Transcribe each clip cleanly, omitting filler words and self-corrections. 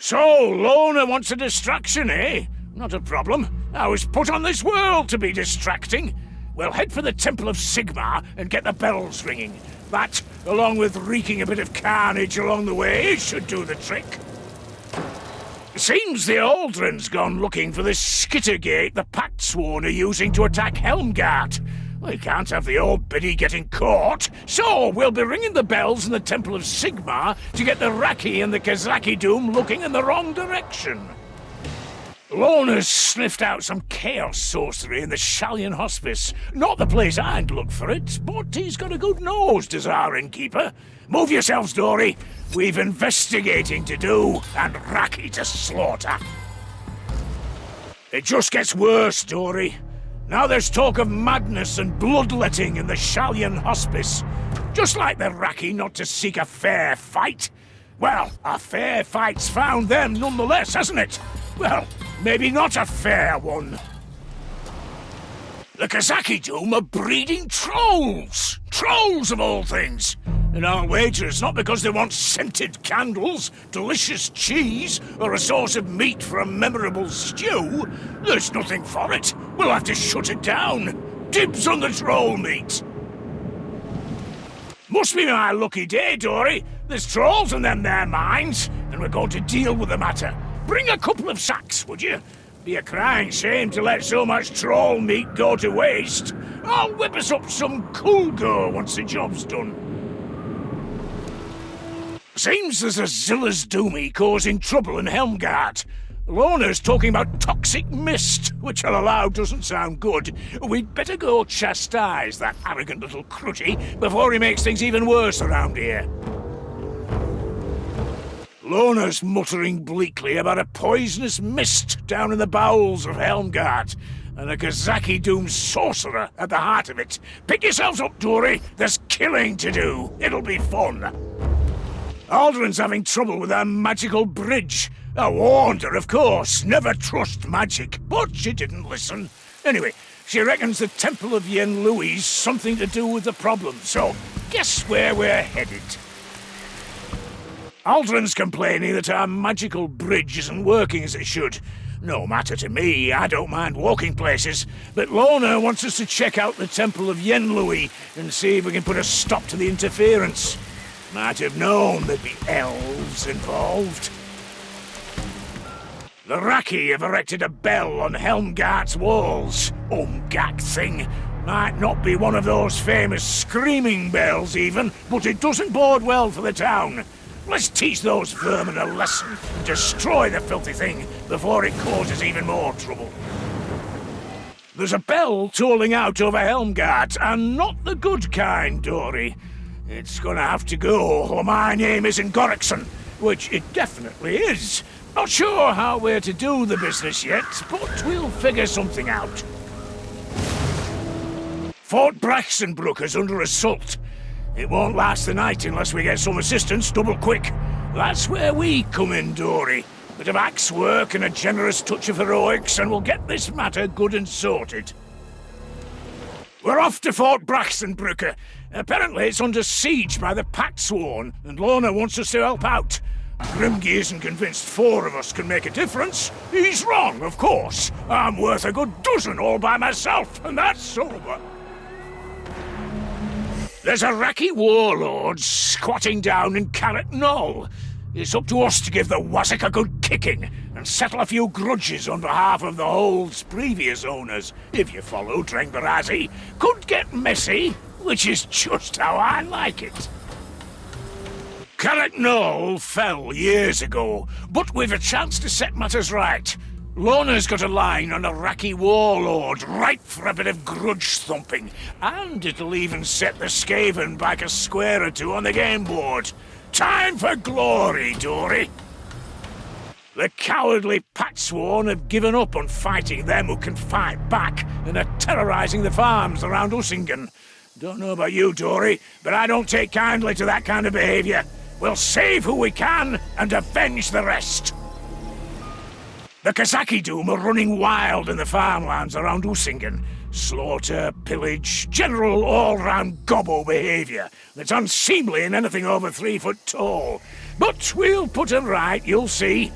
So, Lohner wants a distraction, eh? Not a problem. I was put on this world to be distracting. We'll head for the Temple of Sigmar and get the bells ringing. That, along with wreaking a bit of carnage along the way, should do the trick. Seems the Aldrin's gone looking for the skittergate the Pactsworn are using to attack Helmgart. We can't have the old biddy getting caught, so we'll be ringing the bells in the Temple of Sigmar to get the Raki and the Khazalid looking in the wrong direction. Lohner's sniffed out some chaos sorcery in the Shallion Hospice. Not the place I'd look for it, but he's got a good nose, does our innkeeper. Move yourselves, Dory. We've investigating to do and Raki to slaughter. It just gets worse, Dory. Now there's talk of madness and bloodletting in the Shallion Hospice. Just like the Raki not to seek a fair fight. Well, a fair fight's found them nonetheless, hasn't it? Well, maybe not a fair one. The Khazalid are breeding trolls! Trolls of all things! And I'll wager it's not because they want scented candles, delicious cheese, or a source of meat for a memorable stew. There's nothing for it. We'll have to shut it down. Dibs on the troll meat. Must be my lucky day, Dory. There's trolls in them there mines, and we're going to deal with the matter. Bring a couple of sacks, would you? Be a crying shame to let so much troll meat go to waste. I'll whip us up some Kulgur once the job's done. Seems there's a Zilla's Doomy causing trouble in Helmgart. Lohner's talking about toxic mist, which I'll allow doesn't sound good. We'd better go chastise that arrogant little crutty before he makes things even worse around here. Lohner's muttering bleakly about a poisonous mist down in the bowels of Helmgart, and a Khazalid sorcerer at the heart of it. Pick yourselves up, Dory. There's killing to do. It'll be fun. Aldrin's having trouble with her magical bridge. I warned her, of course. Never trust magic. But she didn't listen. Anyway, she reckons the Temple of Yen Louis something to do with the problem. So, guess where we're headed? Aldrin's complaining that our magical bridge isn't working as it should. No matter to me, I don't mind walking places, but Lohner wants us to check out the Temple of Yen Louis and see if we can put a stop to the interference. Might have known there'd be elves involved. The Raki have erected a bell on Helmgart's walls. Umgak thing. Might not be one of those famous screaming bells even, but it doesn't bode well for the town. Let's teach those vermin a lesson and destroy the filthy thing before it causes even more trouble. There's a bell tolling out over Helmgart, and not the good kind, Dory. It's gonna have to go, or my name isn't Gorrickson, which it definitely is. Not sure how we're to do the business yet, but we'll figure something out. Fort Braxenbrooke is under assault. It won't last the night unless we get some assistance double quick. That's where we come in, Dory. Bit of axe work and a generous touch of heroics, and we'll get this matter good and sorted. We're off to Fort Braxenbrooke. Apparently it's under siege by the Pactsworn, and Lohner wants us to help out. Grimgy isn't convinced 4 of us can make a difference. He's wrong, of course. I'm worth a good dozen all by myself, and that's sober. There's a Raki warlord squatting down in Karak Knoll. It's up to us to give the Wazzik a good kicking and settle a few grudges on behalf of the hold's previous owners. If you follow, Drengbarazzi, could get messy, which is just how I like it. Karak Knoll fell years ago, but we've a chance to set matters right. Lohner's got a line on a Raki warlord, ripe for a bit of grudge thumping, and it'll even set the Skaven back a square or 2 on the game board. Time for glory, Dory. The cowardly Pactsworn have given up on fighting them who can fight back and are terrorizing the farms around Usingen. Don't know about you, Dory, but I don't take kindly to that kind of behavior. We'll save who we can and avenge the rest. The Khazalid are running wild in the farmlands around Usingen. Slaughter, pillage, general all-round gobbo behavior that's unseemly in anything over 3 foot tall. But we'll put 'em right, you'll see.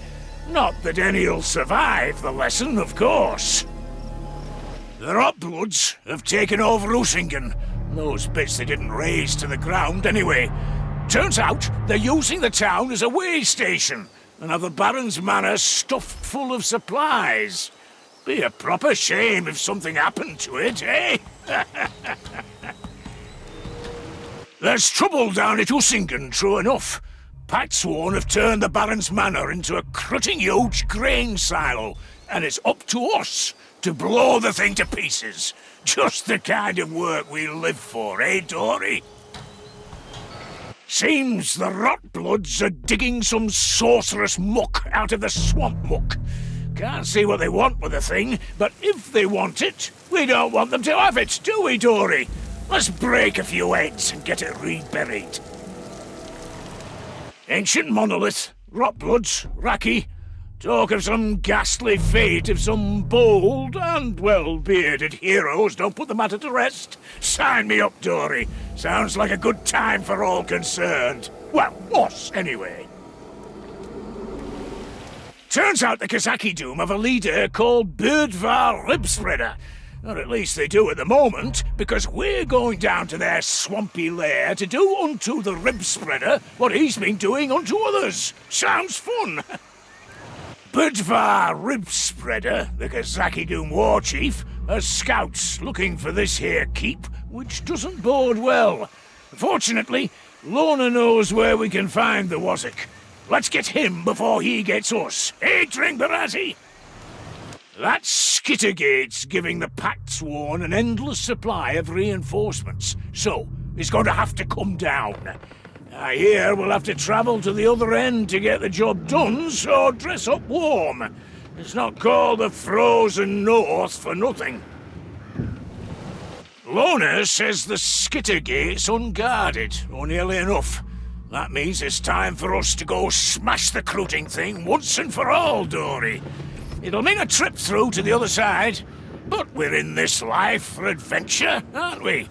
Not that any'll survive the lesson, of course. The Hotbloods have taken over Usingen. Those bits they didn't raze to the ground anyway. Turns out they're using the town as a way station and have the Baron's manor stuffed full of supplies. Be a proper shame if something happened to it, eh? There's trouble down at Usingen, true enough. Patsworn have turned the Baron's manor into a crutting huge grain silo, and it's up to us to blow the thing to pieces. Just the kind of work we live for, eh, Dory? Seems the Rotbloods are digging some sorcerous muck out of the swamp muck. Can't see what they want with the thing, but if they want it, we don't want them to have it, do we, Dory? Let's break a few heads and get it reburied. Ancient monolith, Rotbloods, Raki. Talk of some ghastly fate if some bold and well-bearded heroes don't put the matter to rest. Sign me up, Dory. Sounds like a good time for all concerned. Well, us, anyway. Turns out the Khazalid have a leader called Birdvar Ribspreader. Or at least they do at the moment, because we're going down to their swampy lair to do unto the Ribspreader what he's been doing unto others. Sounds fun. Birdvar Ribspreader, the Khazalid war chief, has scouts looking for this here keep, which doesn't bode well. Fortunately, Lohner knows where we can find the Wazzik. Let's get him before he gets us. Eh, Dringbarazzi? That skittergate's giving the Patsworn an endless supply of reinforcements, so it's going to have to come down. I hear we'll have to travel to the other end to get the job done, so dress up warm. It's not called the Frozen North for nothing. Lohner says the skittergate's unguarded, or nearly enough. That means it's time for us to go smash the crooting thing once and for all, Dory. It'll mean a trip through to the other side, but we're in this life for adventure, aren't we?